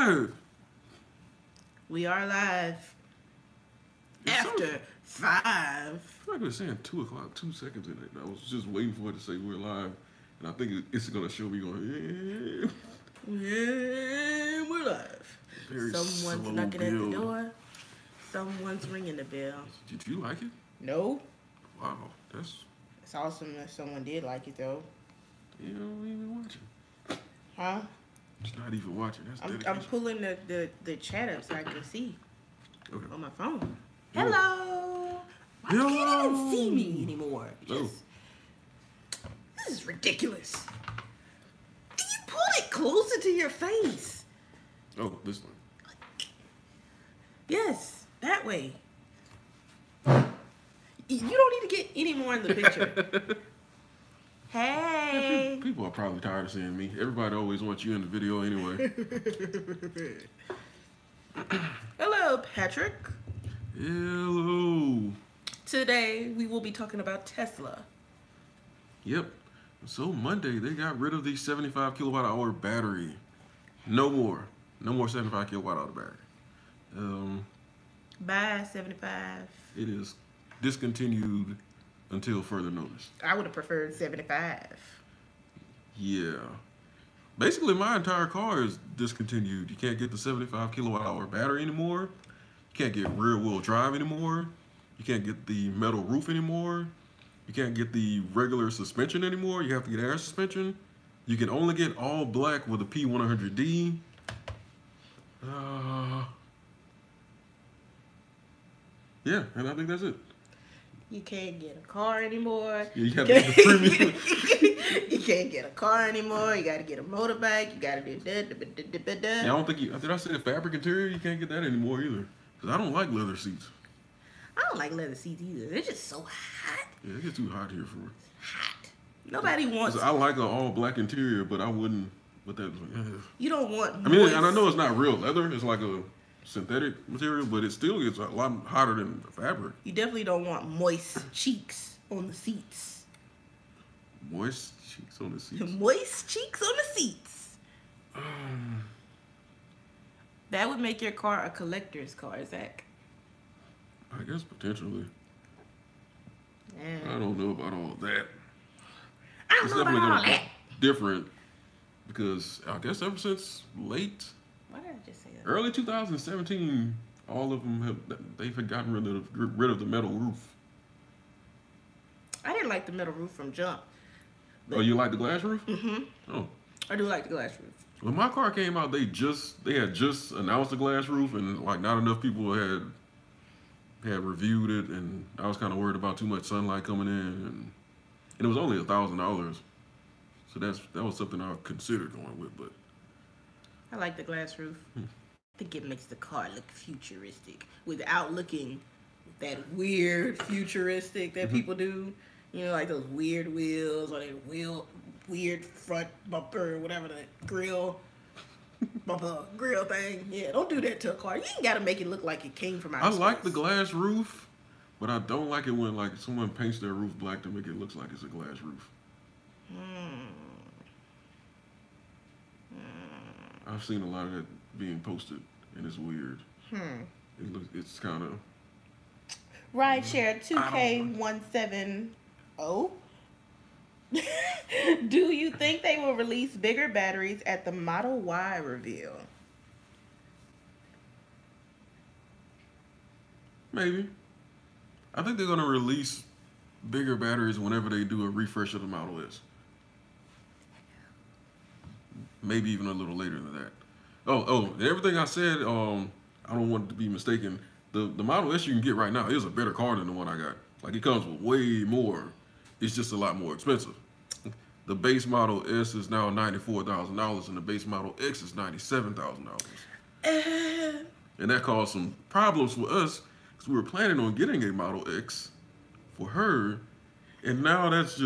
live. We are live. After 5. I feel like we're saying 2 o'clock, 2 seconds in it. I was just waiting for it to say we're live. And I think it's going to show me going, Yeah, we're live. Very Someone's slow knocking at build. the door. Someone's ringing the bell. Did you like it? No. Wow, that's... It's awesome that someone did like it, though. You don't even watching. Huh? It's not even watching. That's dedication. I'm pulling the chat up so I can see Okay. on my phone. Yeah. Hello. Why can't you even see me anymore? No. This is ridiculous. Can you pull it closer to your face? Oh, this one. Yes, that way. You don't need to get any more in the picture. Hey. People are probably tired of seeing me. Everybody always wants you in the video anyway. Hello, Patrick. Hello. Today, we will be talking about Tesla. Yep. So Monday, they got rid of the 75 kilowatt hour battery. No more. No more 75 kilowatt hour battery. Bye, 75. It is discontinued until further notice. I would have preferred 75. Yeah. Basically, my entire car is discontinued. You can't get the 75 kilowatt hour battery anymore. You can't get rear wheel drive anymore. You can't get the metal roof anymore. You can't get the regular suspension anymore. You have to get air suspension. You can only get all black with a P100D. Yeah, and I think that's it. You can't get a car anymore. Yeah, you have to get the premium. You can't get a car anymore. You got to get a motorbike. You got to do that. Yeah, I don't think did I say the fabric interior? You can't get that anymore either. Because I don't like leather seats. I don't like leather seats either. They're just so hot. Yeah, it gets too hot here for me. Hot. Nobody wants. I like an all black interior, but I wouldn't. But that. You don't want. I mean, and I know it's not real leather. It's like a synthetic material, but it still gets a lot hotter than the fabric. You definitely don't want moist cheeks on the seats. Moist cheeks on the seats. Moist cheeks on the seats. That would make your car a collector's car, Zach. I guess potentially. Yeah. I don't know about all that. I don't It's know about definitely all gonna that. be different because I guess ever since late. Why did I just say that? Early 2017, all of them they've gotten rid of the metal roof. I didn't like the metal roof from jump. Oh, you like the glass roof? Mm-hmm. Oh, I do like the glass roof. when my car came out, they had just announced the glass roof, and like not enough people had reviewed it, and I was kind of worried about too much sunlight coming in, and it was only $1,000, so that was something I considered going with, but. I like the glass roof. I think it makes the car look futuristic without looking that weird futuristic that people do. You know, like those weird wheels or that weird front bumper or whatever, the grill thing. Yeah, don't do that to a car. You ain't got to make it look like it came from outer I like space. the glass roof, but I don't like it when like someone paints their roof black to make it look like it's a glass roof. I've seen a lot of that being posted, and it's weird. It's kind of Rideshare 2K170. Do you think they will release bigger batteries at the Model Y reveal? maybe. I think they're gonna release bigger batteries whenever they do a refresh of the Model S. Maybe even a little later than that. Oh, and everything I said, I don't want it to be mistaken. The Model S you can get right now is a better car than the one I got. Like, it comes with way more. It's just a lot more expensive. The base Model S is now $94,000, and the base Model X is $97,000. And that caused some problems for us, because we were planning on getting a Model X for her, and now that's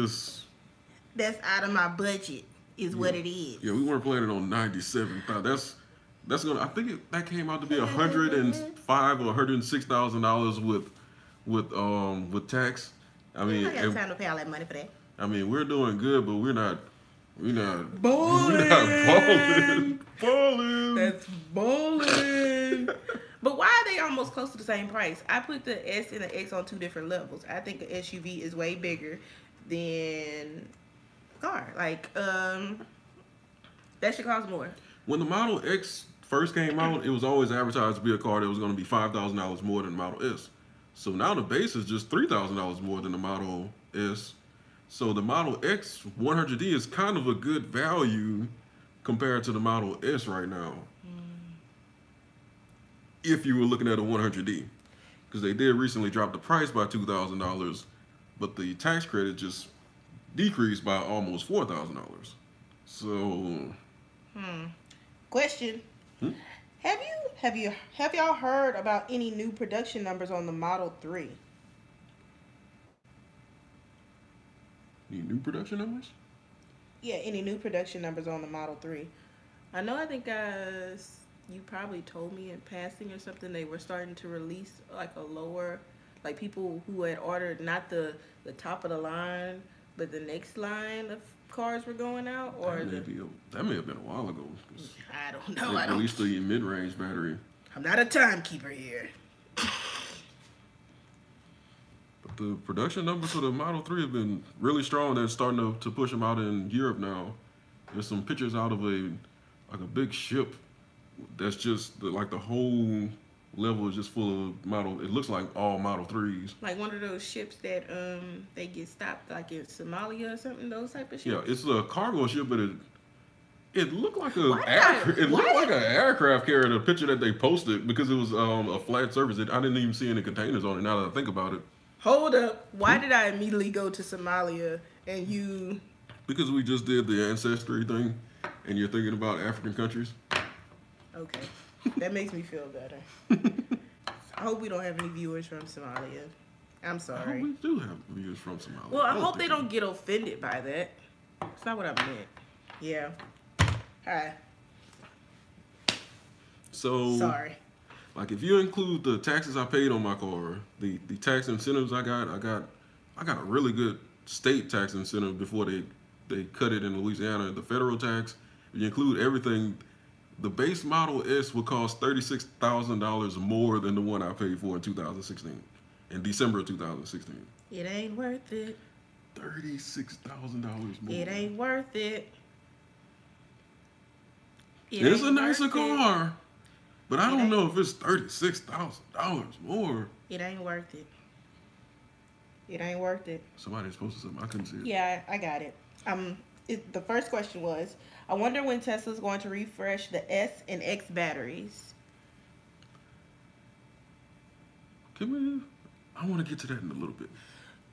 That's out of my budget, is what it is. Yeah, we weren't planning on $97,000. That's gonna. I think that came out to be $105,000 or $106,000 with tax. I mean, I got time to pay all that money for that. I mean, we're doing good, but we're not We not Bowling. We not balling. Balling. That's bowling. But why are they almost close to the same price? I put the S and the X on two different levels. I think the SUV is way bigger than a car. Like, that should cost more. When the Model X first came out, it was always advertised to be a car that was going to be $5,000 more than the Model S. So now the base is just $3,000 more than the Model S. So the Model X 100D is kind of a good value compared to the Model S right now. If you were looking at a 100D, because they did recently drop the price by $2,000, but the tax credit just decreased by almost $4,000. So, Question: Have y'all heard about any new production numbers on the Model 3? any new production numbers? Yeah, any new production numbers on the Model 3? I know. I think you probably told me in passing or something they were starting to release like a lower, like people who had ordered not the top of the line, but the next line of cars were going out, or that may have been a while ago. I don't know. They released the mid-range battery. I'm not a timekeeper here. But the production numbers for the Model 3 have been really strong. They're starting to push them out in Europe now. There's some pictures out of a big ship that's just like the whole level is just full of model. It looks like all Model 3s. Like one of those ships that they get stopped like in Somalia or something. Those type of ships. Yeah, it's a cargo ship, but it looked like an aircraft carrier. The picture that they posted, because it was a flat surface. I didn't even see any containers on it. Now that I think about it. Hold up! Why did I immediately go to Somalia and you? Because we just did the ancestry thing, and you're thinking about African countries. Okay, that makes me feel better. I hope we don't have any viewers from Somalia. I'm sorry. We do have viewers from Somalia. Well, I hope they don't get offended by that. That's not what I meant. Yeah. Hi. So sorry. Like if you include the taxes I paid on my car, the tax incentives I got a really good state tax incentive before they cut it in Louisiana, the federal tax. If you include everything, the base Model S would cost $36,000 more than the one I paid for in 2016, in December of 2016. It ain't worth it. $36,000 more. It ain't worth it. It's a nicer car, but I don't know if it's $36,000 more. It ain't worth it. It ain't worth it. Somebody's posted something. I couldn't see it. Yeah, I got it. The first question was, I wonder when Tesla's going to refresh the S and X batteries. I want to get to that in a little bit.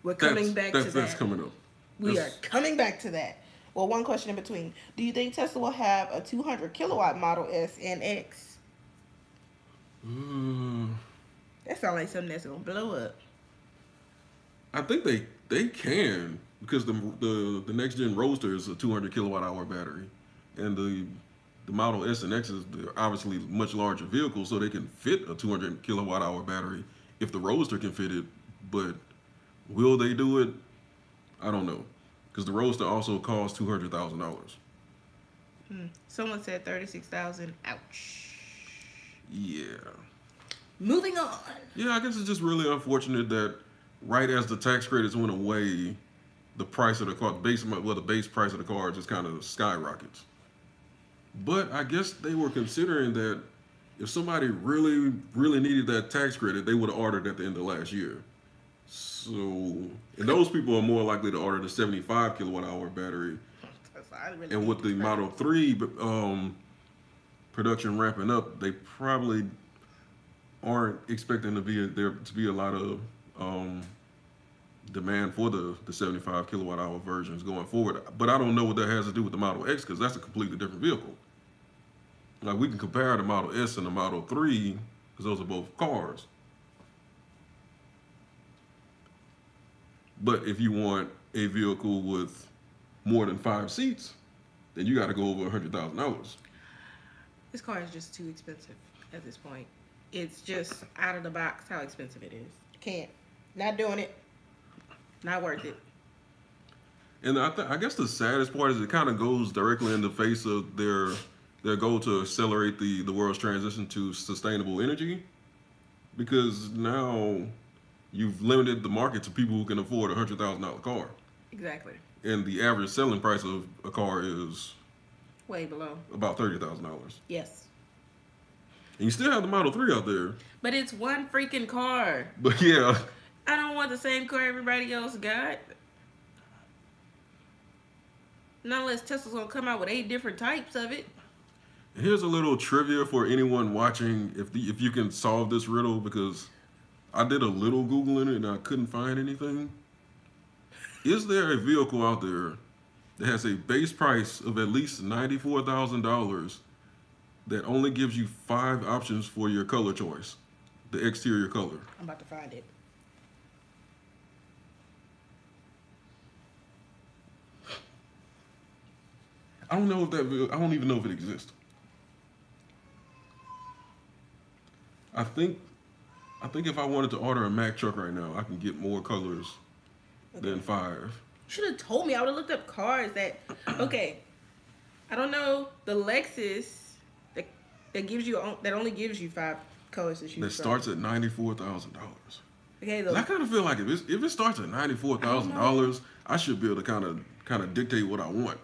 We're coming back to that. That's coming up. We are coming back to that. Well, one question in between. Do you think Tesla will have a 200 kilowatt Model S and X? That sounds like something that's going to blow up. I think they can, because the next gen Roadster is a 200 kilowatt hour battery, and the Model S and X is obviously much larger vehicles, so they can fit a 200 kilowatt hour battery if the Roadster can fit it. But will they do it? I don't know, because the Roadster also costs $200,000. Someone said 36,000. Ouch. Yeah. Moving on. Yeah, I guess it's just really unfortunate that right as the tax credits went away, the price of the car, the base price of the car just kind of skyrockets. But I guess they were considering that if somebody really, really needed that tax credit, they would have ordered at the end of last year. So, and those people are more likely to order the 75 kilowatt hour battery. And with the Model 3 production ramping up, they probably aren't expecting there to be a lot of demand for the 75 kilowatt hour versions going forward. But I don't know what that has to do with the Model X, because that's a completely different vehicle. Like, we can compare the Model S and the Model 3 because those are both cars. But if you want a vehicle with more than 5 seats, then you got to go over $100,000. This car is just too expensive at this point. It's just out of the box how expensive it is. Can't. Not doing it. Not worth it. And I guess the saddest part is it kind of goes directly in the face of their goal to accelerate the world's transition to sustainable energy, because now you've limited the market to people who can afford $100,000 car. Exactly. And the average selling price of a car is way below about $30,000. Yes. And you still have the Model 3 out there. But it's one freaking car. But yeah. I don't want the same car everybody else got. Not unless Tesla's gonna come out with 8 different types of it. Here's a little trivia for anyone watching, if you can solve this riddle, because I did a little Googling and I couldn't find anything. Is there a vehicle out there that has a base price of at least $94,000 that only gives you 5 options for your color choice, the exterior color? I'm about to find it. I don't know if I don't even know if it exists. I think if I wanted to order a Mack truck right now, I can get more colors than 5. Should have told me. I would have looked up cars that. Okay, I don't know the Lexus that gives you that only gives you 5 colors to choose from. That starts at $94,000. Okay, I kind of feel like if it starts at $94,000, I should be able to kind of dictate what I want.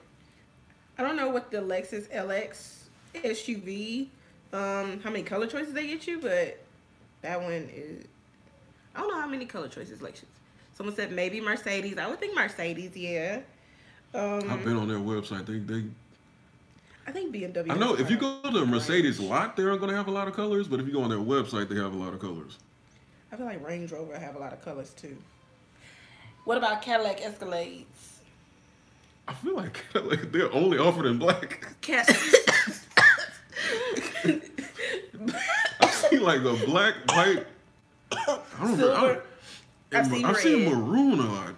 I don't know what the Lexus LX SUV, how many color choices they get you, but that one is. I don't know how many color choices Lexus. Someone said maybe Mercedes. I would think Mercedes, yeah. I've been on their website. I think BMW. I know if you go to a Mercedes lot, they aren't going to have a lot of colors, but if you go on their website, they have a lot of colors. I feel like Range Rover have a lot of colors too. What about Cadillac Escalades? I feel like they're only offered in black. I've seen like the black, white. I don't know. I've seen maroon a lot.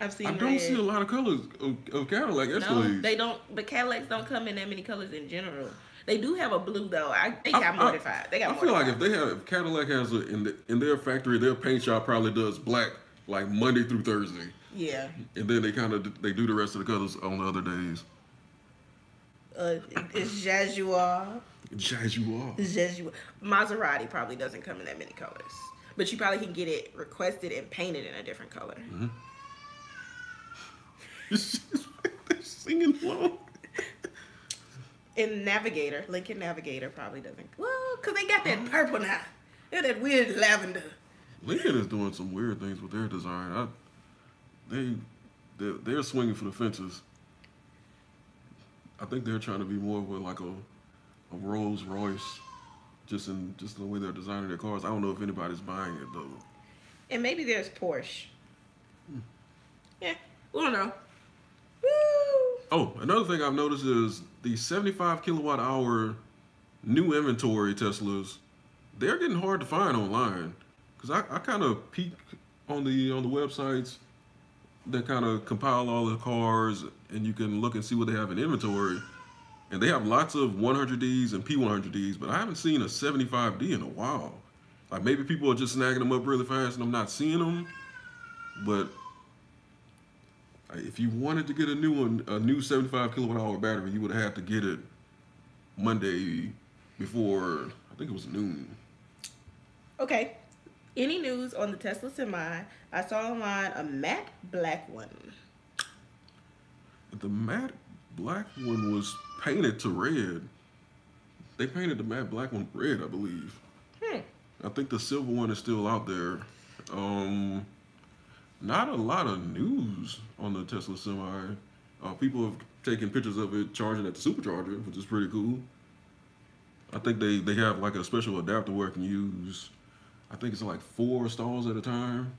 I've seen I don't see a lot of colors of Cadillac Escalades. No, they don't. But Cadillacs don't come in that many colors in general. They do have a blue though. They got more than 5. They got. I feel like if Cadillac has in their factory, their paint shop probably does black like Monday through Thursday. Yeah. And then they do the rest of the colors on the other days. It's Jaguar. Jaguar. Maserati probably doesn't come in that many colors, but you probably can get it requested and painted in a different color. Mm-hmm. They're singing along. And Navigator, Lincoln Navigator probably doesn't. Well, because they got that purple now. They got that weird lavender. Lincoln is doing some weird things with their design. They're swinging for the fences. I think they're trying to be more of like a Rolls Royce, just in the way they're designing their cars. I don't know if anybody's buying it though. And maybe there's Porsche. Yeah, we don't know. Woo! Oh, another thing I've noticed is the 75 kilowatt hour new inventory Teslas. They're getting hard to find online, because I kind of peek on the websites that kind of compile all the cars, and you can look and see what they have in inventory. And they have lots of 100Ds and P100Ds, but I haven't seen a 75D in a while. Like maybe people are just snagging them up really fast and I'm not seeing them. But if you wanted to get a new one, a new 75 kilowatt hour battery, you would have had to get it Monday before, I think it was noon. Okay. Any news on the Tesla Semi? I saw online a matte black one. The matte black one was painted to red. They painted the matte black one red, I believe. I think the silver one is still out there. Not a lot of news on the Tesla Semi. People have taken pictures of it charging at the Supercharger, which is pretty cool. I think they have like a special adapter where it can use, I think it's like 4 stalls at a time.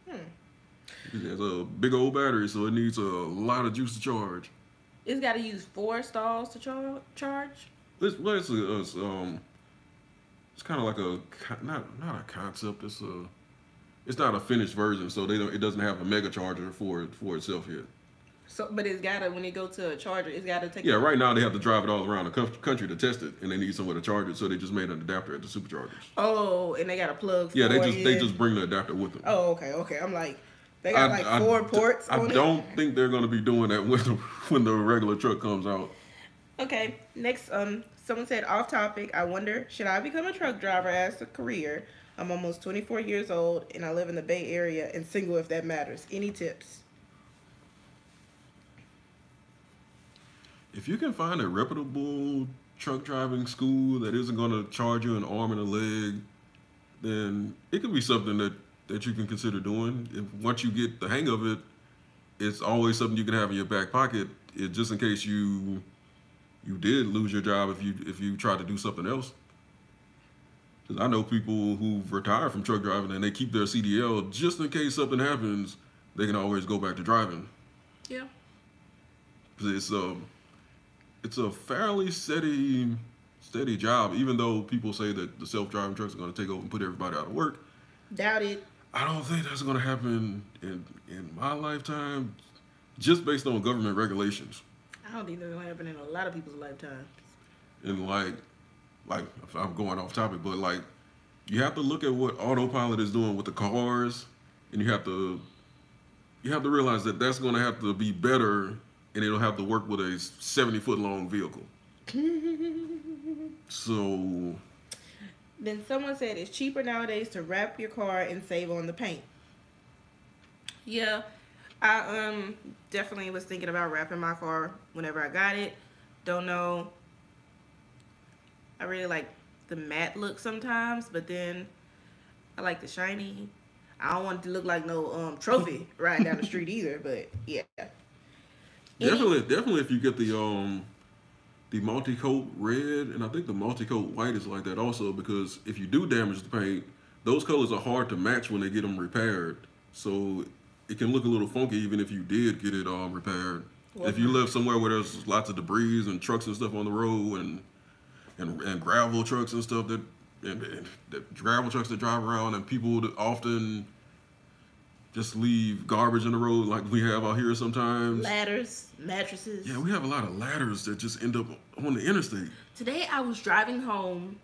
It has a big old battery, so it needs a lot of juice to charge. It's got to use 4 stalls to charge? It's kind of like not a concept. It's not a finished version, so it doesn't have a mega charger for itself yet. So, but it's gotta, when you go to a charger, it's gotta take. Yeah, right now they have to drive it all around the country to test it, and they need somewhere to charge it, so they just made an adapter at the Superchargers. Oh, and they got a plug. Yeah, they just bring the adapter with them. Oh, okay. I'm like, They got like 4 ports on it. I don't think they're going to be doing that when the regular truck comes out. Okay, next, someone said, off topic, I wonder, should I become a truck driver as a career? I'm almost 24 years old, and I live in the Bay Area and single if that matters. Any tips? If you can find a reputable truck driving school that isn't going to charge you an arm and a leg, then it could be something that you can consider doing. If once you get the hang of it, it's always something you can have in your back pocket, just in case you did lose your job if you try to do something else. Because I know people who've retired from truck driving and they keep their CDL just in case something happens. They can always go back to driving. Yeah. Because it's a fairly steady job, even though people say that the self-driving trucks are going to take over and put everybody out of work. Doubt it. I don't think that's going to happen in my lifetime, just based on government regulations. I don't think that's going to happen in a lot of people's lifetimes. And like if I'm going off topic, but like you have to look at what autopilot is doing with the cars, and you have to realize that that's going to have to be better, and it'll have to work with a 70-foot long vehicle. So then someone said it's cheaper nowadays to wrap your car and save on the paint. Yeah, I definitely was thinking about wrapping my car whenever I got it. Don't know. I really like the matte look sometimes, but then I like the shiny. I don't want it to look like no trophy riding down the street either, but yeah. Definitely if you get the multi-coat red, and I think the multi-coat white is like that also, because if you do damage the paint, those colors are hard to match when they get them repaired. So it can look a little funky even if you did get it repaired. Well, if you live somewhere where there's lots of debris and trucks and stuff on the road and gravel trucks and stuff and gravel trucks that drive around, and people that often just leave garbage in the road like we have out here sometimes. Ladders, mattresses. Yeah, we have a lot of ladders that just end up on the interstate. Today I was driving home,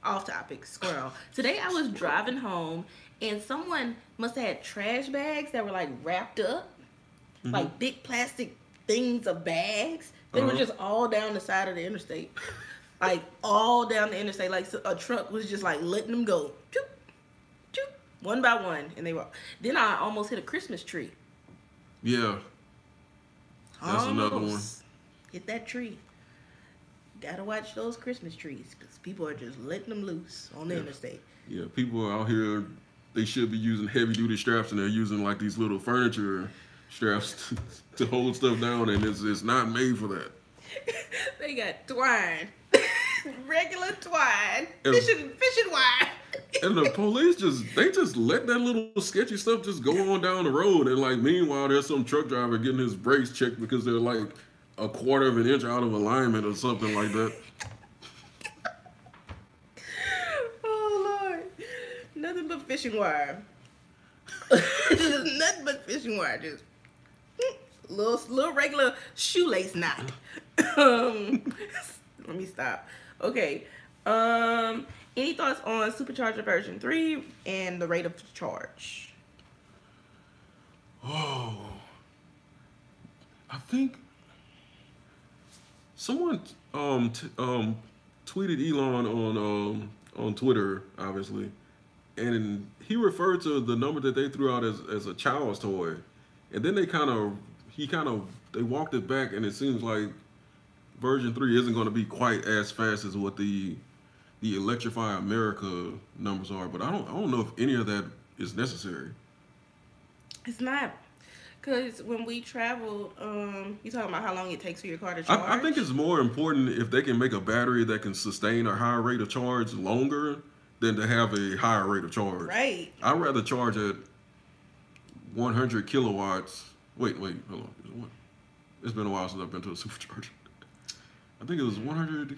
off topic, squirrel. Today I was driving home and someone must have had trash bags that were like wrapped up, like big plastic things of bags. They were just all down the side of the interstate. Like all down the interstate, like a truck was just like letting them go. Choop, choop, one by one, and they were. Then I almost hit a Christmas tree. Yeah, that's another one. Hit that tree. Gotta watch those Christmas trees because people are just letting them loose on the interstate. Yeah, people are out here. They should be using heavy duty straps, and they're using like these little furniture straps to hold stuff down, and it's not made for that. They got twine. Regular twine, fishing wire. And the police just let that little sketchy stuff just go on down the road, and like meanwhile there's some truck driver getting his brakes checked because they're like a quarter of an inch out of alignment or something like that. Oh Lord, nothing but fishing wire. Just nothing but fishing wire. Just little regular shoelace knot. Let me stop. Okay. Any thoughts on Supercharger version 3 and the rate of charge? Oh, I think someone tweeted Elon on Twitter, obviously, and he referred to the number that they threw out as a child's toy, and then they walked it back, and it seems like version 3 isn't going to be quite as fast as what the Electrify America numbers are, but I don't know if any of that is necessary. It's not, because when we traveled, you talking about how long it takes for your car to charge? I think it's more important if they can make a battery that can sustain a higher rate of charge longer than to have a higher rate of charge. Right. I'd rather charge at 100 kilowatts. Wait, hold on. It's been a while since I've been to a supercharger. I think it was 100.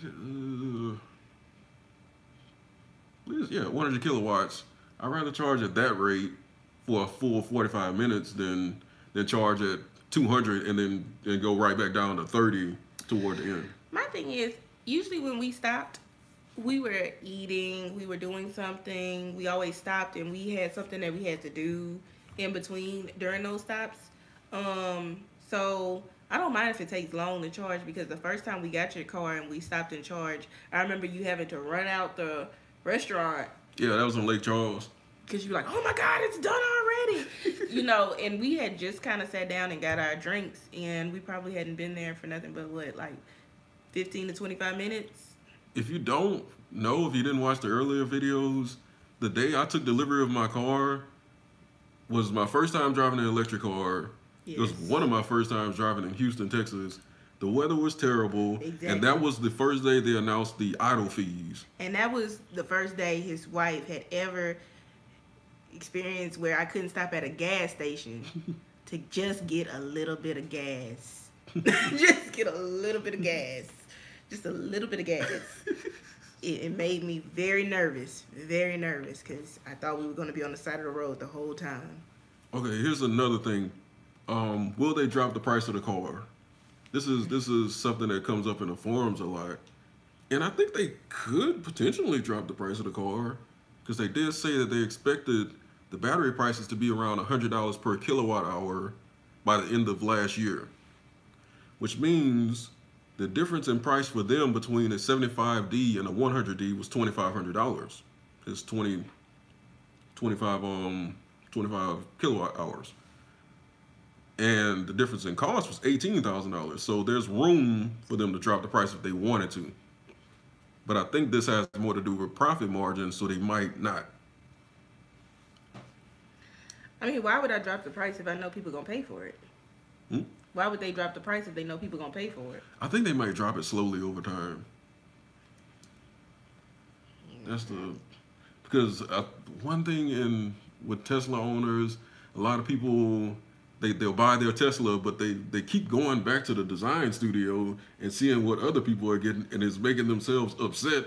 100 kilowatts. I'd rather charge at that rate for a full 45 minutes than charge at 200 and then go right back down to 30 toward the end. My thing is, usually when we stopped, we were eating, we were doing something. We always stopped and we had something that we had to do. in between during those stops. So I don't mind if it takes long to charge, because the first time we got your car and we stopped and charged, I remember you having to run out the restaurant. Yeah, that was in Lake Charles. Because you were like, oh my God, it's done already. You know, and we had just kind of sat down and got our drinks, and we probably hadn't been there for nothing but what, like 15 to 25 minutes? If you don't know, if you didn't watch the earlier videos, the day I took delivery of my car was my first time driving an electric car. Yes. It was one of my first times driving in Houston, Texas. The weather was terrible. Exactly. And that was the first day they announced the idle fees. And that was the first day his wife had ever experienced where I couldn't stop at a gas station to just get a little bit of gas. Just get a little bit of gas. Just a little bit of gas. It made me very nervous, because I thought we were going to be on the side of the road the whole time. Okay, here's another thing. Will they drop the price of the car? This is something that comes up in the forums a lot. And I think they could potentially drop the price of the car, because they did say that they expected the battery prices to be around $100 per kilowatt hour by the end of last year, which means the difference in price for them between a 75D and a 100D was $2,500. It's 25 kilowatt hours. And the difference in cost was $18,000. So there's room for them to drop the price if they wanted to. But I think this has more to do with profit margins, so they might not. I mean, why would I drop the price if I know people gonna pay for it? Why would they drop the price if they know people gonna pay for it? I think they might drop it slowly over time. That's because one thing with Tesla owners, a lot of people they'll buy their Tesla, but they keep going back to the design studio and seeing what other people are getting, and it's making themselves upset.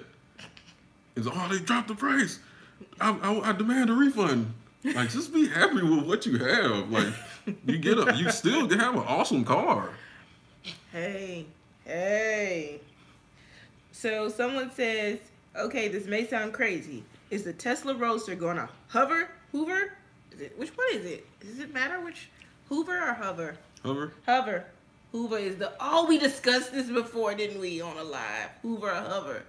It's oh, they dropped the price. I demand a refund. Like, just be happy with what you have. Like, you still have an awesome car. Hey. So someone says, okay, this may sound crazy. Is the Tesla Roadster going to hoover? Which one is it? Does it matter which? Hoover or hover? Hover. Hoover is we discussed this before, didn't we, on a live? Hoover or hover?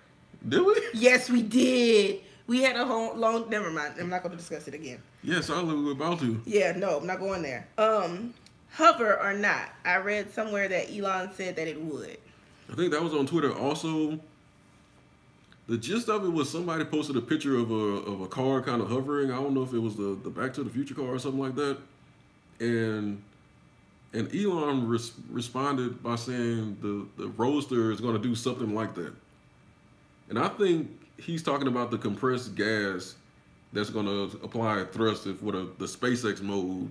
Did we? Yes, we did. We had a whole long, never mind. I'm not going to discuss it again. Yes, I we were about to. Yeah, no, I'm not going there. Hover or not, I read somewhere that Elon said that it would. I think that was on Twitter. Also, the gist of it was somebody posted a picture of a car kind of hovering. I don't know if it was the Back to the Future car or something like that. And Elon responded by saying the Roadster is going to do something like that. And I think he's talking about the compressed gas that's going to apply thrust for the SpaceX mode.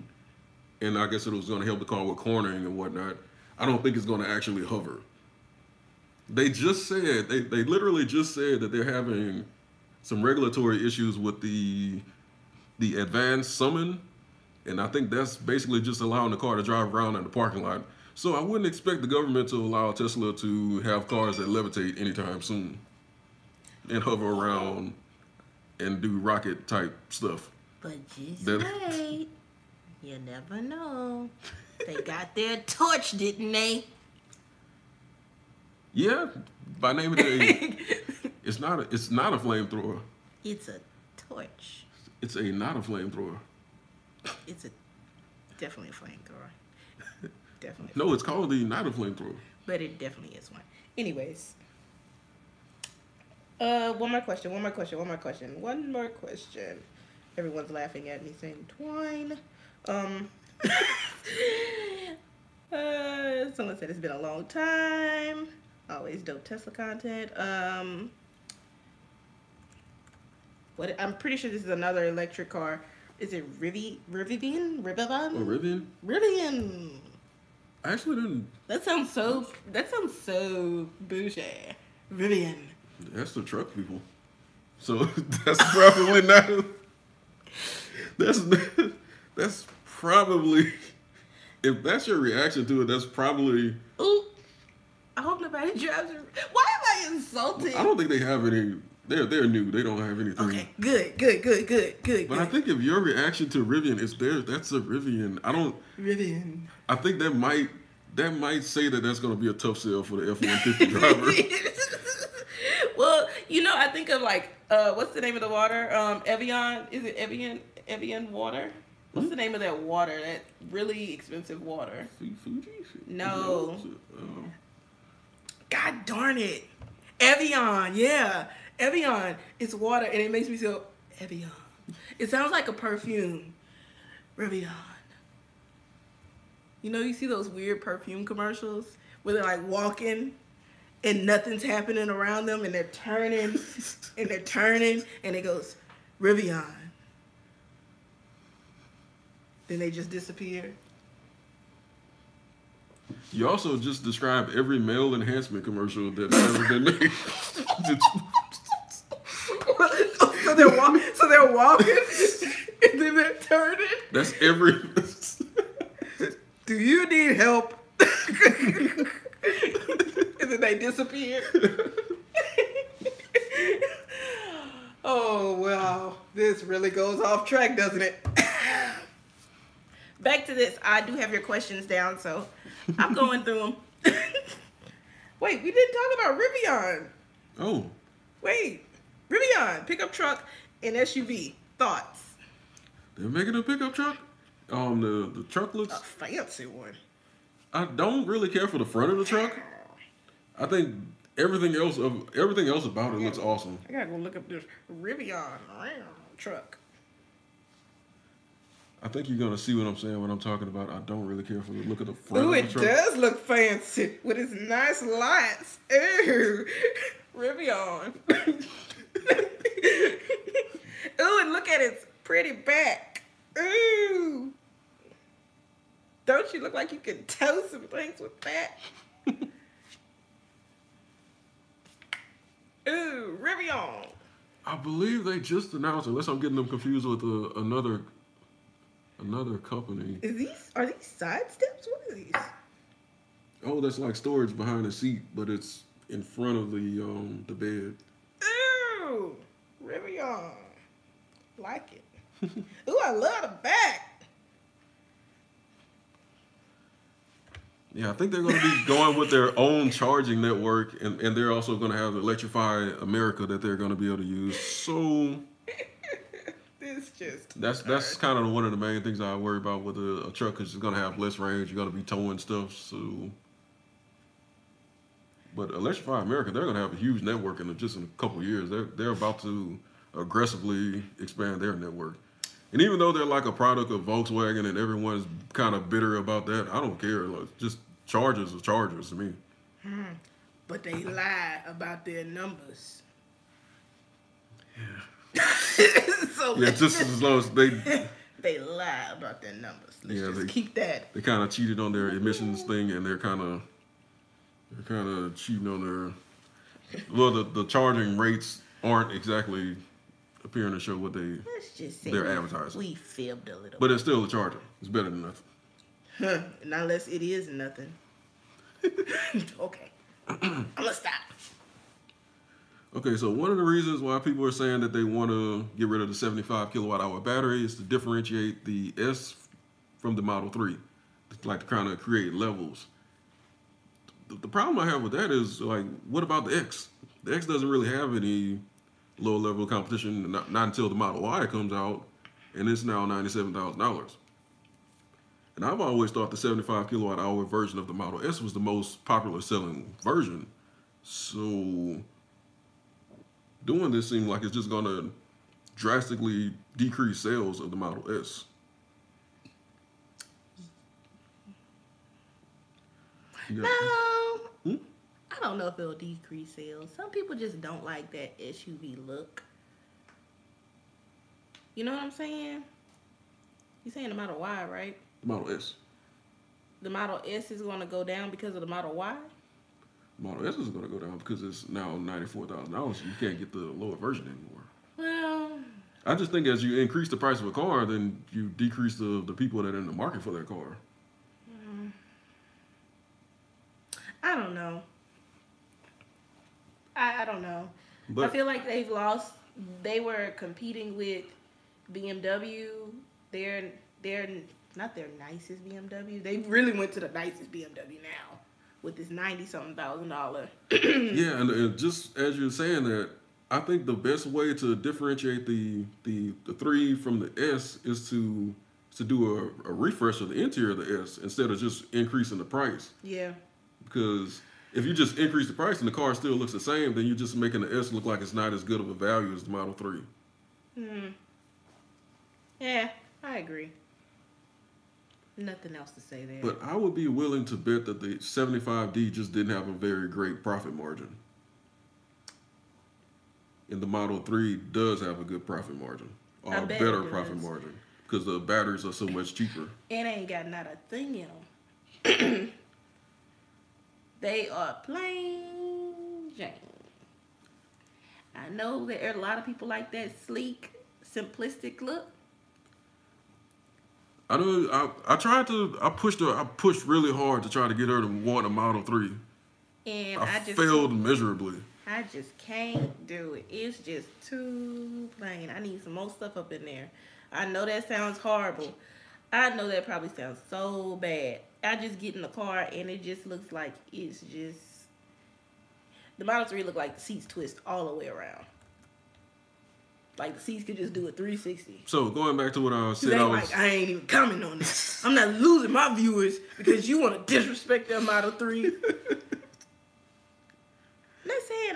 And I guess it was going to help the car with cornering and whatnot. I don't think it's going to actually hover. They just said, they literally just said that they're having some regulatory issues with the advanced summon. And I think that's basically just allowing the car to drive around in the parking lot. So I wouldn't expect the government to allow Tesla to have cars that levitate anytime soon and hover around and do rocket type stuff. But just wait. You never know. They got their torch, didn't they? Yeah, by name of day. It's not a flamethrower. It's a torch. It's not a flamethrower. It's definitely a flamethrower. Definitely. No, it's called not a flamethrower. But it definitely is one. Anyways. One more question. Everyone's laughing at me saying twine. Someone said it's been a long time. Always dope Tesla content. I'm pretty sure this is another electric car. Is it Rivian? Oh, Rivian? Rivian. I actually didn't. That sounds so bougie. Rivian. That's the truck people. So that's probably not. That's probably. If that's your reaction to it, that's probably. Ooh. I hope nobody drives it. Why am I insulting? I don't think they have any They're new. They don't have anything. Okay, good. But I think if your reaction to Rivian is there, that's a Rivian. Rivian. I think that might say that that's going to be a tough sell for the F-150 driver. Well, you know, I think of like, what's the name of the water? Evian. Is it Evian? Evian water? What's the name of that water? That really expensive water? Fuji? No. God darn it. Evian, yeah. Evian. It's water, and it makes me feel Evian. It sounds like a perfume. Rivian. You know, you see those weird perfume commercials where they're like walking and nothing's happening around them, and they're turning and and it goes Rivian. Then they just disappear. You also just described every male enhancement commercial that's ever been made. So they're walking and then they're turning. That's every. Do you need help? And then they disappear. Oh, wow. This really goes off track, doesn't it? Back to this. I do have your questions down, so I'm going through them. Wait, we didn't talk about Rivian. Oh. Wait. Rivian, pickup truck and SUV. Thoughts? They're making a pickup truck? The truck looks... A fancy one. I don't really care for the front of the truck. I think everything else about it looks awesome. I gotta go look up this Rivian truck. I think you're gonna see what I'm saying when I'm talking about. I don't really care for the look of the front Ooh, of the truck. it does look fancy with its nice lights. Ooh, Rivian. Ooh, and look at its pretty back. Ooh. Don't you look like you can tow some things with that? Ooh, Rivian. I believe they just announced, unless I'm getting them confused with another company. Are these side steps? What are these? Oh, that's like storage behind the seat, but it's in front of the bed. Ooh, Rivian. Like it. Ooh, I love the back. Yeah, I think they're going to be going with their own charging network, and they're also going to have Electrify America that they're going to be able to use. So this just that's kind of one of the main things I worry about with a truck, because it's going to have less range. You're going to be towing stuff. So, but Electrify America, they're going to have a huge network in just in a couple of years. They're about to aggressively expand their network. And even though they're like a product of Volkswagen and everyone's kind of bitter about that, I don't care. Like, just Chargers are Chargers to me. But they lie about their numbers. Yeah. So yeah, just as long as they... They lie about their numbers. Let's just they keep that. They kind of cheated on their emissions thing, and they're kind of cheating on their... Well, the charging rates aren't exactly... appearing to show what Let's just say they're advertising. We fibbed a little. But it's still a Charger. It's better than nothing. Huh? Not unless it is nothing. Okay, I'm gonna stop. Okay, so one of the reasons why people are saying that they want to get rid of the 75 kilowatt hour battery is to differentiate the S from the Model 3, like to kind of create levels. The problem I have with that is, like, what about the X? The X doesn't really have any low level of competition, not until the Model Y comes out, and it's now $97,000. And I've always thought the 75 kilowatt hour version of the Model S was the most popular selling version. So doing this seems like it's just going to drastically decrease sales of the Model S. No. I don't know if it'll decrease sales. Some people just don't like that SUV look. You know what I'm saying? You're saying the Model Y, right? The Model S. The Model S is going to go down because of the Model Y? The Model S is going to go down because it's now $94,000. You can't get the lower version anymore. Well, I just think as you increase the price of a car, then you decrease the people that are in the market for that car. I don't know. I don't know. But I feel like they've lost. They were competing with BMW. They're not their nicest BMW. They really went to the nicest BMW now with this $90-something thousand. yeah, and just as you're saying that, I think the best way to differentiate the 3 from the S is to do a refresh of the interior of the S instead of just increasing the price. Yeah. Because if you just increase the price and the car still looks the same, then you're just making the S look like it's not as good of a value as the Model 3. Yeah, I agree. Nothing else to say there. But I would be willing to bet that the 75D just didn't have a very great profit margin. And the Model 3 does have a good profit margin. Or a better profit margin. Because the batteries are so much cheaper. And ain't got not a thing in them. They are plain Jane. I know there are a lot of people like that sleek, simplistic look. I know. I pushed really hard to try to get her to want a Model 3. And I failed miserably. I just can't do it. It's just too plain. I need some more stuff up in there. I know that sounds horrible. I know that probably sounds so bad. I just get in the car and it just looks like it's just... The Model 3 look like the seats twist all the way around. Like the seats could just do a 360. So going back to what I said, I ain't even comment on this. I'm not losing my viewers because you want to disrespect that Model 3. I'm not saying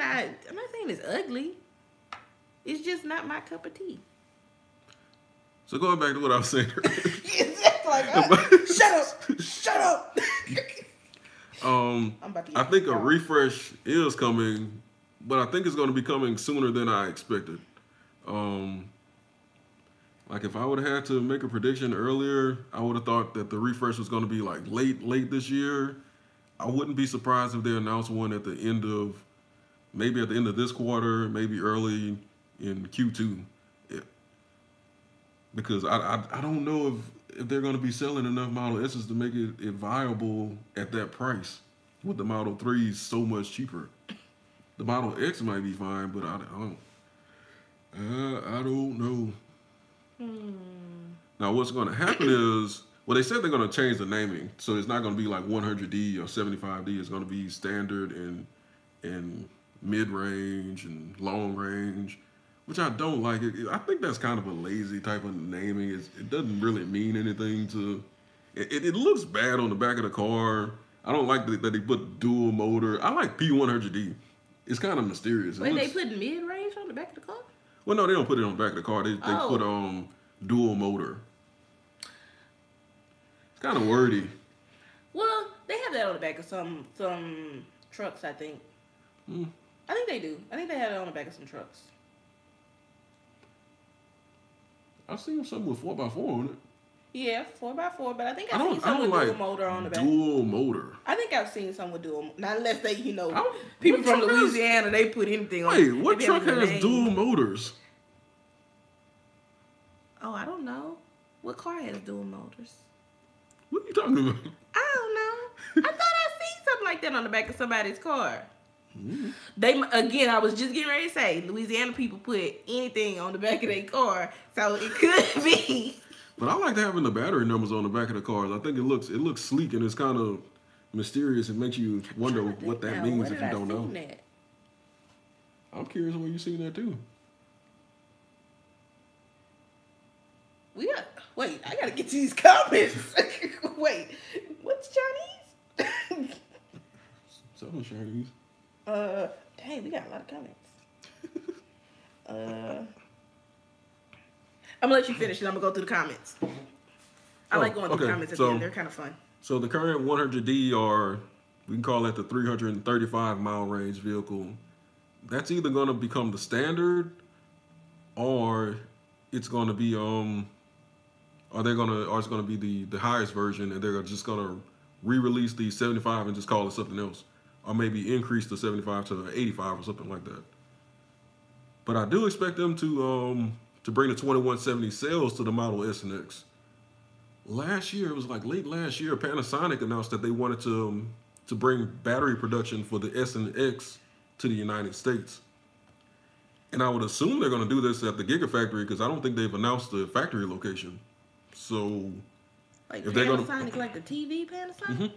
it's ugly. It's just not my cup of tea. So going back to what I was saying earlier. Shut up. I think a refresh is coming, but I think it's going to be coming sooner than I expected. Like if I would have had to make a prediction earlier, I would have thought that the refresh was going to be like late this year. I wouldn't be surprised if they announced one at the end of this quarter, maybe early in Q2. Yeah. Because I don't know if they're going to be selling enough Model S's to make it viable at that price with the Model 3s so much cheaper. The Model X might be fine, but I don't know. Now, what's going to happen is, well, they said they're going to change the naming, so it's not going to be like 100D or 75D. It's going to be standard and mid-range and long range, which I don't like. I think that's kind of a lazy type of naming. It doesn't really mean anything to. It looks bad on the back of the car. I don't like that they put dual motor. I like P100D. It's kind of mysterious. Wait, they put mid-range on the back of the car? Well, no, they don't put it on the back of the car. They put dual motor. It's kind of wordy. Well, they have that on the back of some trucks, I think. I think they do. I think they have it on the back of some trucks. I've seen some with 4x4 on it. Yeah, 4x4, but I think I've seen some with dual motor on the back. Dual motor. I think I've seen some with dual. Not unless they, people from Louisiana, they put anything on. Wait, what truck has dual motors? Oh, I don't know. What car has dual motors? What are you talking about? I don't know. I thought I seen something like that on the back of somebody's car. I was just getting ready to say, Louisiana people put anything on the back of their car, so it could be. But I like having the battery numbers on the back of the cars. I think it looks sleek and it's kind of mysterious. It makes you wonder what that means if you don't know. That? I'm curious where you seen that too. Wait, I gotta get to these comments. Wait, what's Chinese? Southern Chinese. Dang, we got a lot of comments. I'm gonna let you finish and I'm gonna go through the comments. I like going through the comments at the end. They're kind of fun. So the current 100D we can call that the 335 mile range vehicle. That's either gonna become the standard or it's gonna be it's gonna be the highest version and they're just gonna re-release the 75 and just call it something else. Or maybe increase the 75 to 85 or something like that. But I do expect them to bring the 2170 sales to the Model S and X. Last year, it was like late last year, Panasonic announced that they wanted to bring battery production for the S and X to the United States. And I would assume they're going to do this at the Gigafactory because I don't think they've announced the factory location. So, Like if they're Panasonic, gonna, like the TV Panasonic?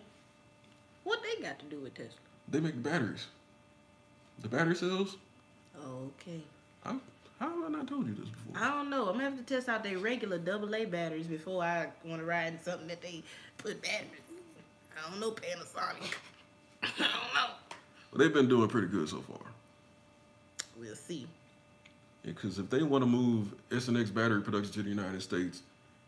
What they got to do with Tesla? they make batteries. The battery cells. Okay. How have I not told you this before? I don't know. I'm going to have to test out their regular AA batteries before I want to ride in something that they put batteries in. I don't know, Panasonic. I don't know. Well, they've been doing pretty good so far. We'll see. Because if they want to move S&X battery production to the United States,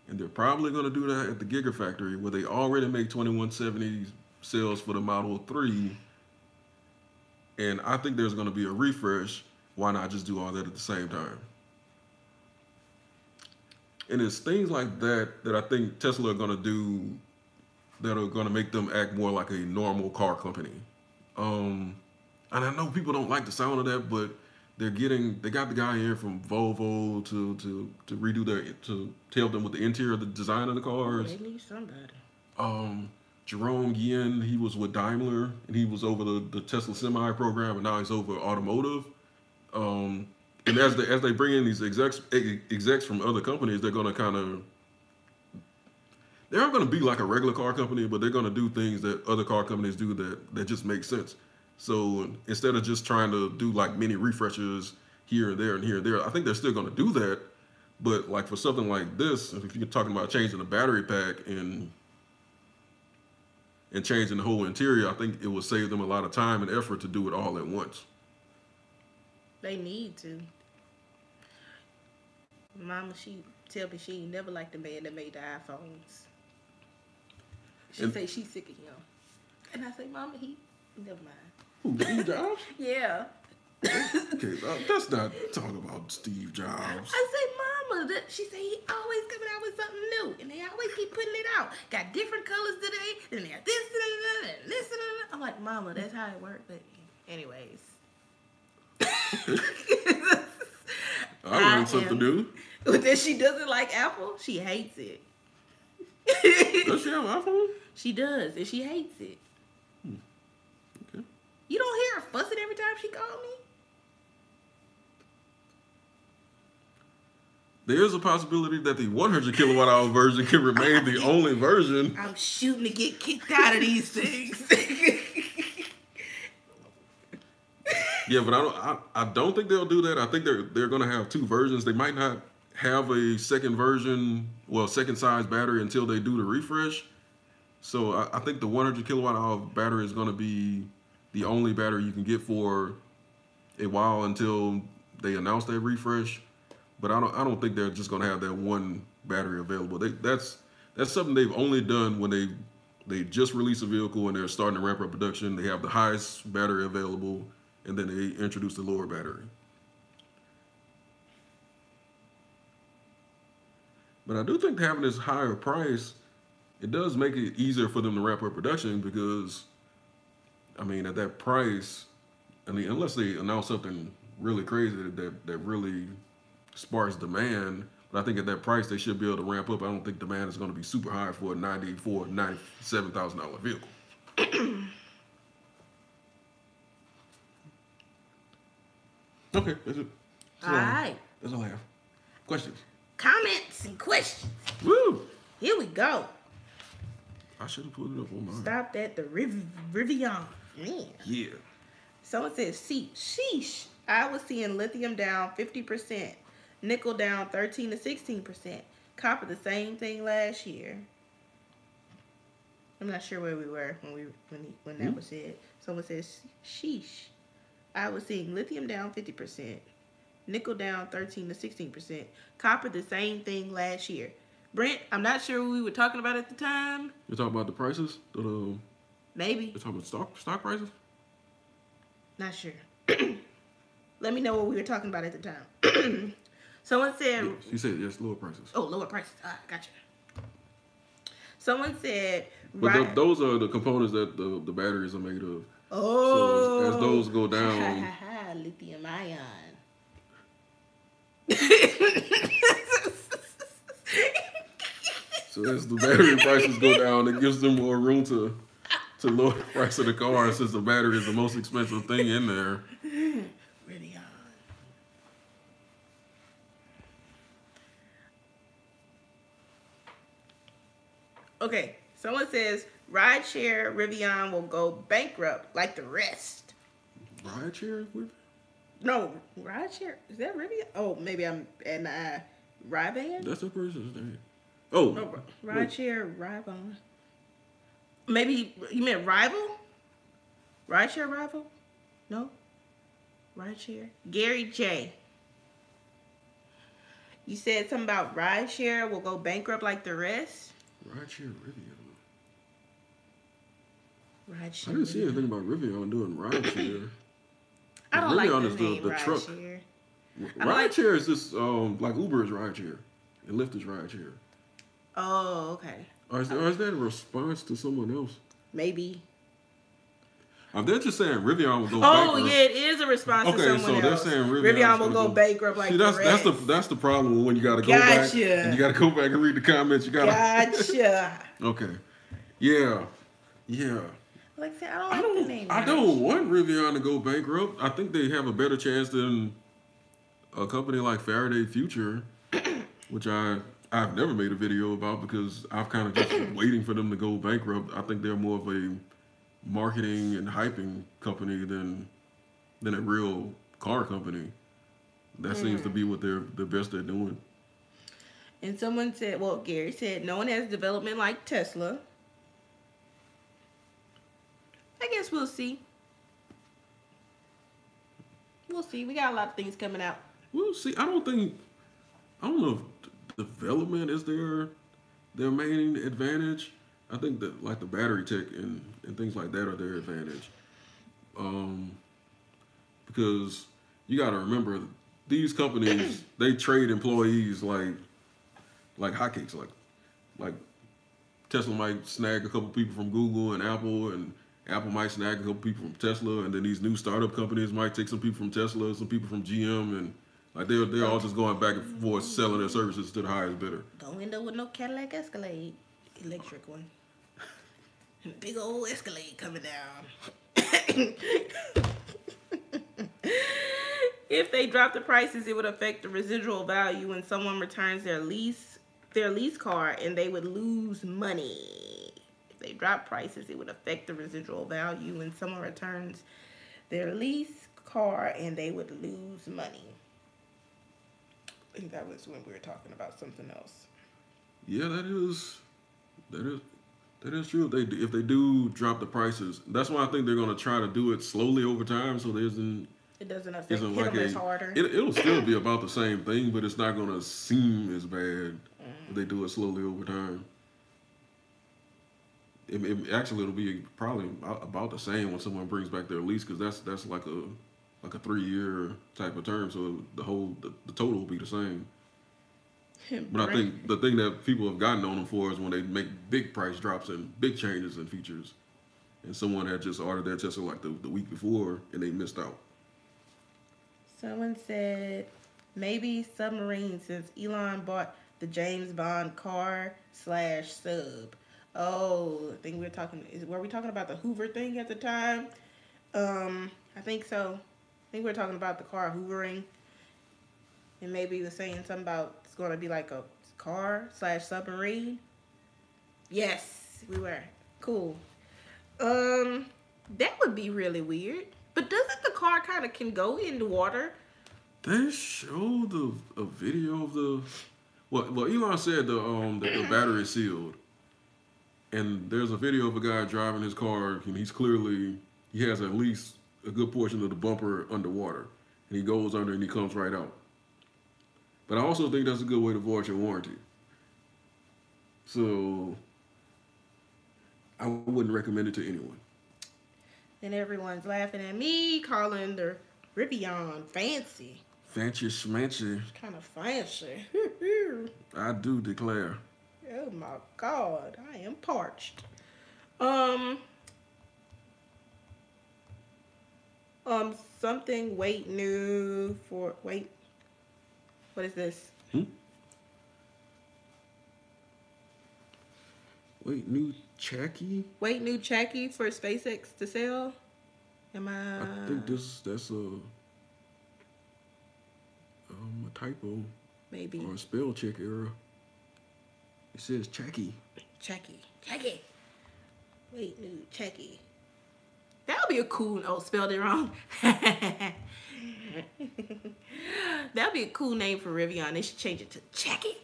and they're probably going to do that at the Gigafactory, where they already make 2170 cells for the Model 3, and I think there's going to be a refresh, why not just do all that at the same time? And it's things like that that I think Tesla are going to do that are going to make them act more like a normal car company. And I know people don't like the sound of that, but they got the guy in from Volvo to redo to help them with the interior of the design of the cars. They need somebody. Jerome Yin, he was with Daimler and he was over the Tesla Semi program, and now he's over automotive. And as they bring in these execs from other companies, they're gonna they aren't gonna be like a regular car company, but they're gonna do things that other car companies do that just make sense. So instead of just trying to do like mini refreshers here and there and here and there, I think they're still going to do that. But like for something like this, if you're talking about changing the battery pack and changing the whole interior, I think it will save them a lot of time and effort to do it all at once. They need to. Mama, she tell me she never liked the man that made the iPhones. She say she's sick of him. And I say, Mama, never mind. Who, Steve Jobs? Yeah. Okay, let's not talk about Steve Jobs. I say, Mama, she say he always coming out with something new, and they always keep putting it out. Got different colors today, then they have this and this and that. I'm like, Mama, that's how it works. But anyways, I learned something new. That she doesn't like Apple. She hates it. Does she have an iPhone? She does, and she hates it. Okay. You don't hear her fussing every time she called me? There is a possibility that the 100 kilowatt hour version can remain the only version. I'm shooting to get kicked out of these things. Yeah, but I don't think they'll do that. I think they're going to have two versions. They might not have a second version, second size battery until they do the refresh. So I think the 100 kilowatt hour battery is going to be the only battery you can get for a while until they announce that refresh. But I don't think they're just going to have that one battery available. That's something they've only done when they just release a vehicle and they're starting to ramp up production. They have the highest battery available, and then they introduce the lower battery. But I do think having this higher price, it does make it easier for them to ramp up production because, I mean, at that price, I mean, unless they announce something really crazy that really sparks demand, but I think at that price they should be able to ramp up. I don't think demand is going to be super high for a $97,000 vehicle. Okay, that's it. All right. That's all I have. Questions? Comments and questions. Woo! Here we go. I should have pulled it up on mine. Stopped at the Rivian. Man. Yeah. Someone says, sheesh. I was seeing lithium down 50%, nickel down 13 to 16%. Copper the same thing last year. I'm not sure where we were when that was said. Someone says, sheesh. I was seeing lithium down 50%, nickel down 13 to 16%. Copper the same thing last year. Brent, I'm not sure what we were talking about at the time. You're talking about the prices? Maybe. You're talking about stock prices? Not sure. Let me know what we were talking about at the time. Someone said... Yeah, you said yes, lower prices. Oh, lower prices. Ah, gotcha. Someone said... But those are the components that the batteries are made of. Oh. So as those go down... lithium ion. So as the battery prices go down, it gives them more room to lower the price of the car since the battery is the most expensive thing in there. Rivian. Okay, someone says rideshare Rivian will go bankrupt like the rest. Rideshare? No, rideshare. Is that Rivian? Oh, maybe I'm adding an Rivan? That's the person's name. Oh. No, rideshare Rivan. Maybe you meant rival? Rideshare rival? No? Rideshare? Gary J. You said something about rideshare will go bankrupt like the rest? Rideshare Rivian. Rideshare. I didn't see anything about Rivian doing rideshare. I don't like the is name the truck. rideshare. Rideshare is just like Uber is rideshare and Lyft is rideshare. Oh, okay. Or is that a response to someone else? Maybe. They're just saying Rivian will go bankrupt. bankrupt. Yeah, it is a response to someone else. They're saying Rivian will go bankrupt like the rest. That's the problem when you got to go back and you got to go back and read the comments. You got Gotcha. Okay. Yeah. Like I said, I don't like the name. I don't want Rivian to go bankrupt. I think they have a better chance than a company like Faraday Future, which I've never made a video about because I've kind of just waiting for them to go bankrupt. I think they're more of a marketing and hyping company than a real car company. That seems to be what they're the best at doing. And someone said, well, Gary said, no one has development like Tesla. I guess we'll see. We'll see. We got a lot of things coming out. We'll see. I don't know if development is their main advantage. I think that like the battery tech and things like that are their advantage. Because you got to remember these companies, they trade employees like hotcakes. Like Tesla might snag a couple people from Google and Apple might snag a couple people from Tesla, and then these new startup companies might take some people from Tesla, some people from GM, and like they're all just going back and forth selling their services to the highest bidder. Don't end up with no Cadillac Escalade, electric one. Big old Escalade coming down. If they drop the prices, it would affect the residual value when someone returns their lease car, and they would lose money. If they drop prices, it would affect the residual value when someone returns their lease car, and they would lose money. I think that was when we were talking about something else. Yeah, that is true. If they do drop the prices, that's why I think they're going to try to do it slowly over time, so it doesn't affect hit them as harder. It'll still be about the same thing, but it's not going to seem as bad if they do it slowly over time. It'll be probably about the same when someone brings back their lease, because that's like a 3-year type of term, so the total will be the same. But I think the thing that people have gotten on them for is when they make big price drops and big changes in features, and someone had just ordered their Tesla like the week before and they missed out. Someone said maybe submarine, since Elon bought the James Bond car / sub. Oh, I think were we talking about the Hoover thing at the time? I think so. I think we were talking about the car hoovering. And maybe he was saying something about it's going to be like a car / submarine. Yes, we were. Cool. That would be really weird. But doesn't the car kind of can go in the water? They showed a video of the... Well, Elon said the battery is sealed. And there's a video of a guy driving his car, and he has at least a good portion of the bumper underwater. And he goes under and he comes right out. But I also think that's a good way to avoid your warranty. So I wouldn't recommend it to anyone. And everyone's laughing at me, calling the Rivian fancy. Fancy schmancy. It's kind of fancy. I do declare. Oh my God, I am parched. Something new. What is this? New Chacky? New Chacky for SpaceX to sell? I think that's a typo. Maybe. Or a spell check error. It says Chacky. Checky. Wait, new Checky. That would be a cool. Oh, spelled it wrong. That would be a cool name for Rivian. They should change it to Checky.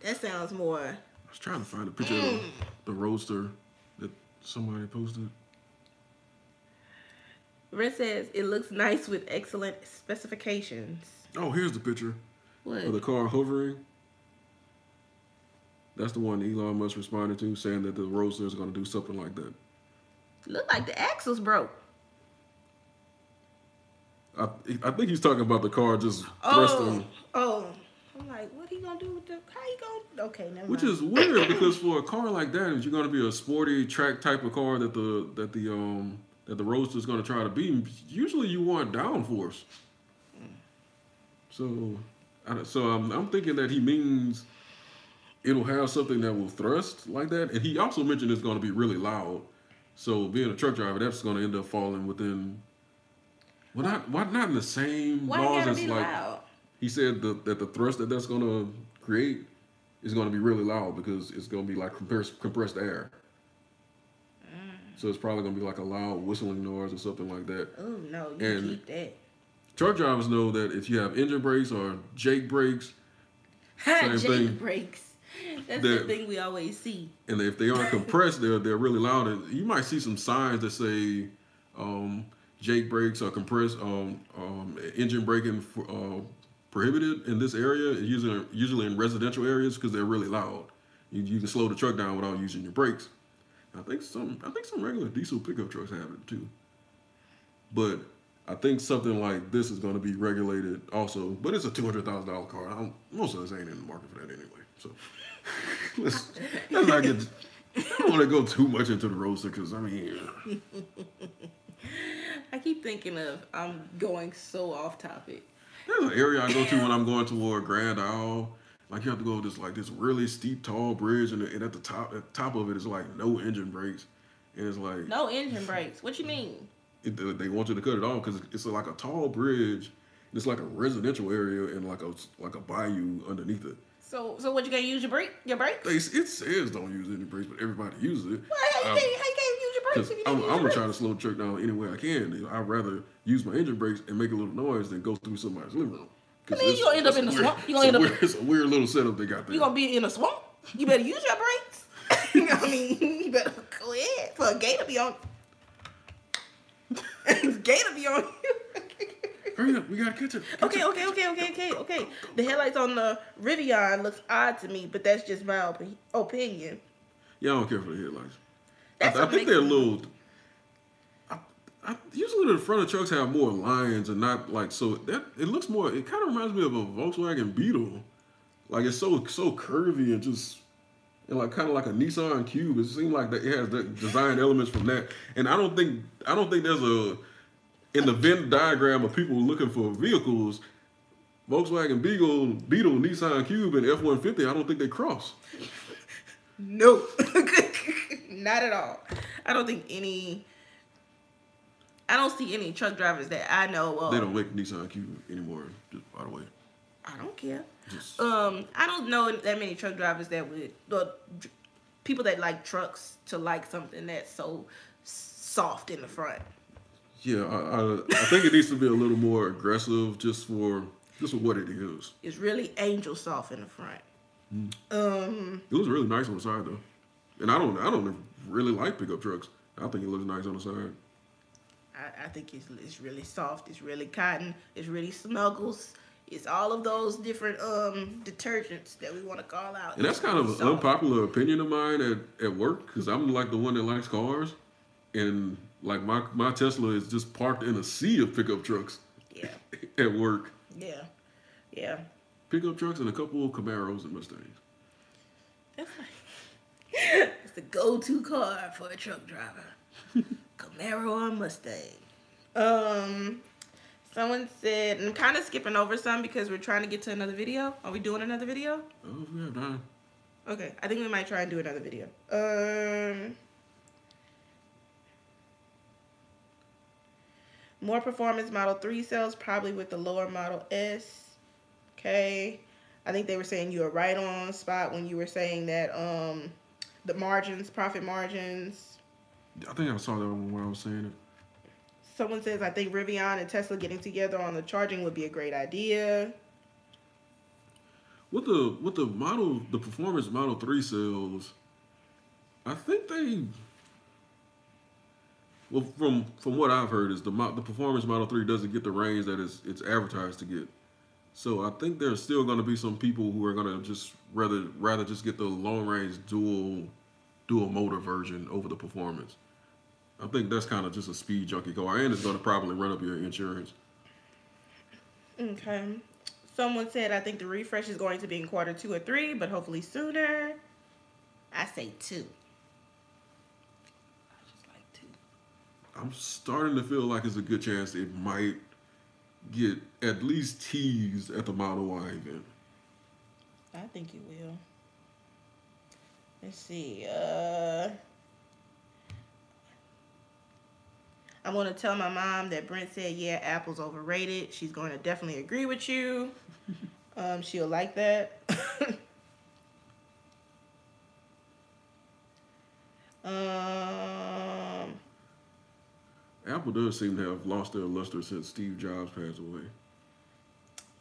That sounds more. I was trying to find a picture of the Roadster that somebody posted. Red says it looks nice with excellent specifications. Oh, here's the picture. What? Of the car hovering. That's the one Elon Musk responded to, saying that the Roadster is going to do something like that. Look like the axles broke. I think he's talking about the car just thrusting. Oh. I'm like, what he gonna do with the? How he gonna? Okay, never mind. Which is weird because for a car like that, if you're going to be a sporty track type of car that the Roadster is going to try to be, usually you want downforce. So I'm thinking that he means it'll have something that will thrust like that, and he also mentioned it's going to be really loud. So being a truck driver, that's going to end up falling within. Well, not in the same laws as like. Loud? He said that the thrust that's going to create is going to be really loud because it's going to be like compressed air. So it's probably going to be like a loud whistling noise or something like that. Oh, no, you keep that. Truck drivers know that if you have engine brakes or Jake brakes, same thing. Brakes. That's the thing we always see. And if they aren't compressed, they're really loud. And you might see some signs that say Jake brakes are compressed, engine braking prohibited in this area, usually in residential areas because they're really loud. You can slow the truck down without using your brakes. I think some regular diesel pickup trucks have it too. But I think something like this is going to be regulated also. But it's a $200,000 car. Most of us ain't in the market for that anyway. So let's not get. I don't want to go too much into the Roadster because I mean. I keep thinking of I'm going so off topic. There's an area I go to when I'm going toward Grand Isle. Like you have to go this really steep, tall bridge, and at the top of it is like no engine brakes, and it's like no engine brakes. What you mean? They want you to cut it off because it's like a tall bridge. It's like a residential area and like a bayou underneath it. So what you gonna use your brakes? It says don't use any brakes, but everybody uses it. Well, how you can't use your brakes if you don't use your I'm gonna brakes? try to slow the truck down any way I can. I'd rather use my engine brakes and make a little noise than go through somebody's living room. I mean, you're gonna end up in the swamp. It's a weird little setup they got there. You're gonna be in a swamp. You better use your brakes. I mean, you better go ahead for a gate to be on. Gate to be on. Hurry up, we gotta catch it. Okay. The headlights on the Rivian looks odd to me, but that's just my opinion. Yeah, I don't care for the headlights. I think they're a little. Usually the front of trucks have more lines and not like so that it looks more. It kind of reminds me of a Volkswagen Beetle, like it's so curvy and just and like kind of like a Nissan Cube. It seems like that it has the design elements from that. And I don't think there's a in the Venn diagram of people looking for vehicles. Volkswagen Beetle, Nissan Cube, and F-150. I don't think they cross. No, not at all. I don't see any truck drivers that I know of. They don't make Nissan Cube anymore, just by the way. I don't care. I don't know that many truck drivers that would, people that like trucks to like something that's so soft in the front. Yeah, I think it needs to be a little more aggressive just for what it is. It's really angel soft in the front. It looks really nice on the side though, and I don't really like pickup trucks. I think it looks nice on the side. I think it's really soft. It's really cotton. It's really snuggles. It's all of those different detergents that we want to call out. And that's kind of an unpopular opinion of mine at work because I'm like the one that likes cars, and like my Tesla is just parked in a sea of pickup trucks. Yeah. At work. Yeah. Pickup trucks and a couple of Camaros and Mustangs. It's the go-to car for a truck driver. Camaro or Mustang. Someone said, and I'm kind of skipping over some because we're trying to get to another video. Are we doing another video? Oh, we have time. Okay, I think we might try and do another video. More performance Model 3 sales, probably with the lower Model S. Okay. I think they were saying you were right on spot when you were saying that the margins, profit margins. I think I saw that when I was saying it. Someone says, I think Rivian and Tesla getting together on the charging would be a great idea. With the performance Model 3 sales, I think they, well, from what I've heard, is the performance Model 3 doesn't get the range that it's advertised to get. So I think there's still going to be some people who are going to just rather just get the long range dual motor version over the performance. I think that's kind of just a speed junkie car, and it's going to probably run up your insurance. Okay. Someone said, I think the refresh is going to be in quarter 2 or 3, but hopefully sooner. I say 2. I just like 2. I'm starting to feel like it's a good chance it might get at least teased at the Model Y event. I think it will. Let's see. I'm going to tell my mom that Brent said, yeah, Apple's overrated. She's going to definitely agree with you. She'll like that. Apple does seem to have lost their luster since Steve Jobs passed away.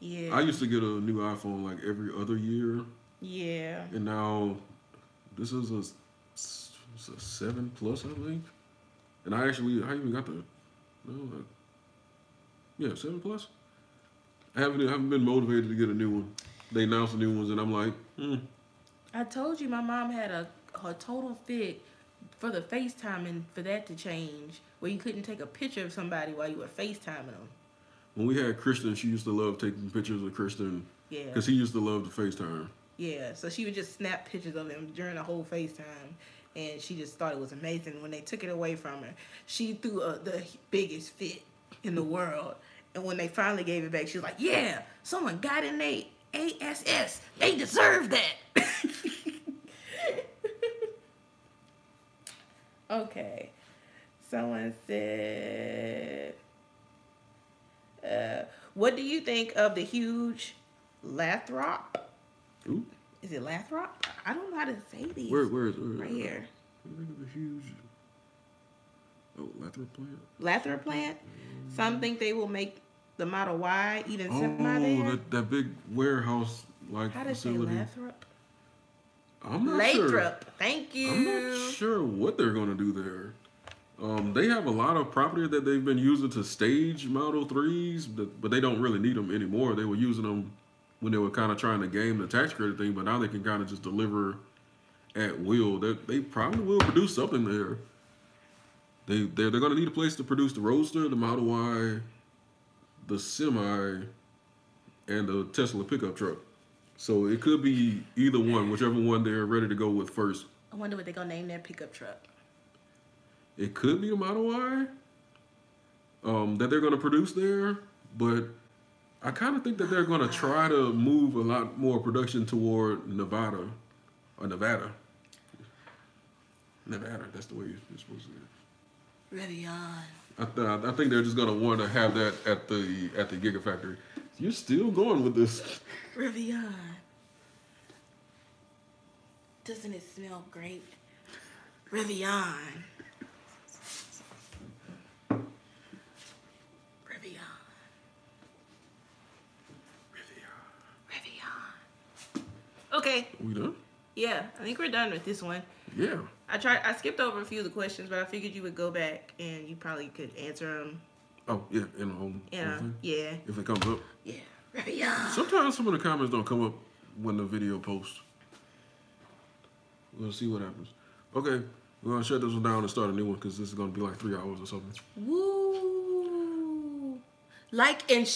Yeah. I used to get a new iPhone like every other year. Yeah. And now this is a 7 Plus, I think. And I even got the, yeah, 7 Plus. I haven't been motivated to get a new one. They announced the new ones, and I'm like, I told you my mom had her total fit for the FaceTiming for that to change, where you couldn't take a picture of somebody while you were FaceTiming them. When we had Christian, she used to love taking pictures of Christian. Yeah. Because he used to love the FaceTime. Yeah, so she would just snap pictures of him during the whole FaceTime. And she just thought it was amazing. When they took it away from her, she threw the biggest fit in the world. And when they finally gave it back, she was like, yeah, someone got in their ASS. They deserve that. Okay. Someone said, what do you think of the huge Lathrop? Ooh. Is it Lathrop? I don't know how to say these. Where right here. The huge. Oh, Lathrop plant. Lathrop plant. Some think they will make the Model Y even semi there. that big warehouse like how to facility. Say Lathrop? I'm not Lathrop. sure. Thank you. I'm not sure what they're gonna do there. They have a lot of property that they've been using to stage Model 3s, but they don't really need them anymore. They were using them when they were kind of trying to game the tax credit thing, but now they can kind of just deliver at will. They probably will produce something there. They're going to need a place to produce the Roadster, the Model Y, the Semi, and the Tesla pickup truck. So it could be either one, whichever one they're ready to go with first. I wonder what they're going to name their pickup truck. It could be the Model Y that they're going to produce there, but I kind of think that they're going to try to move a lot more production toward Nevada. Nevada, that's the way you're supposed to do it. Rivian. I think they're just going to want to have that at the Gigafactory. You're still going with this. Rivian. Doesn't it smell great? Rivian. Okay. We done? Yeah, I think we're done with this one. Yeah. I skipped over a few of the questions, but I figured you would go back and you probably could answer them. Oh, yeah, in the whole thing? Yeah. If it comes up. Yeah. Rivian. Sometimes some of the comments don't come up when the video posts. We'll see what happens. Okay, we're going to shut this one down and start a new one because this is going to be like 3 hours or something. Woo! Like and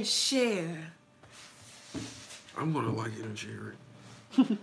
share. I'm going to like it and share it.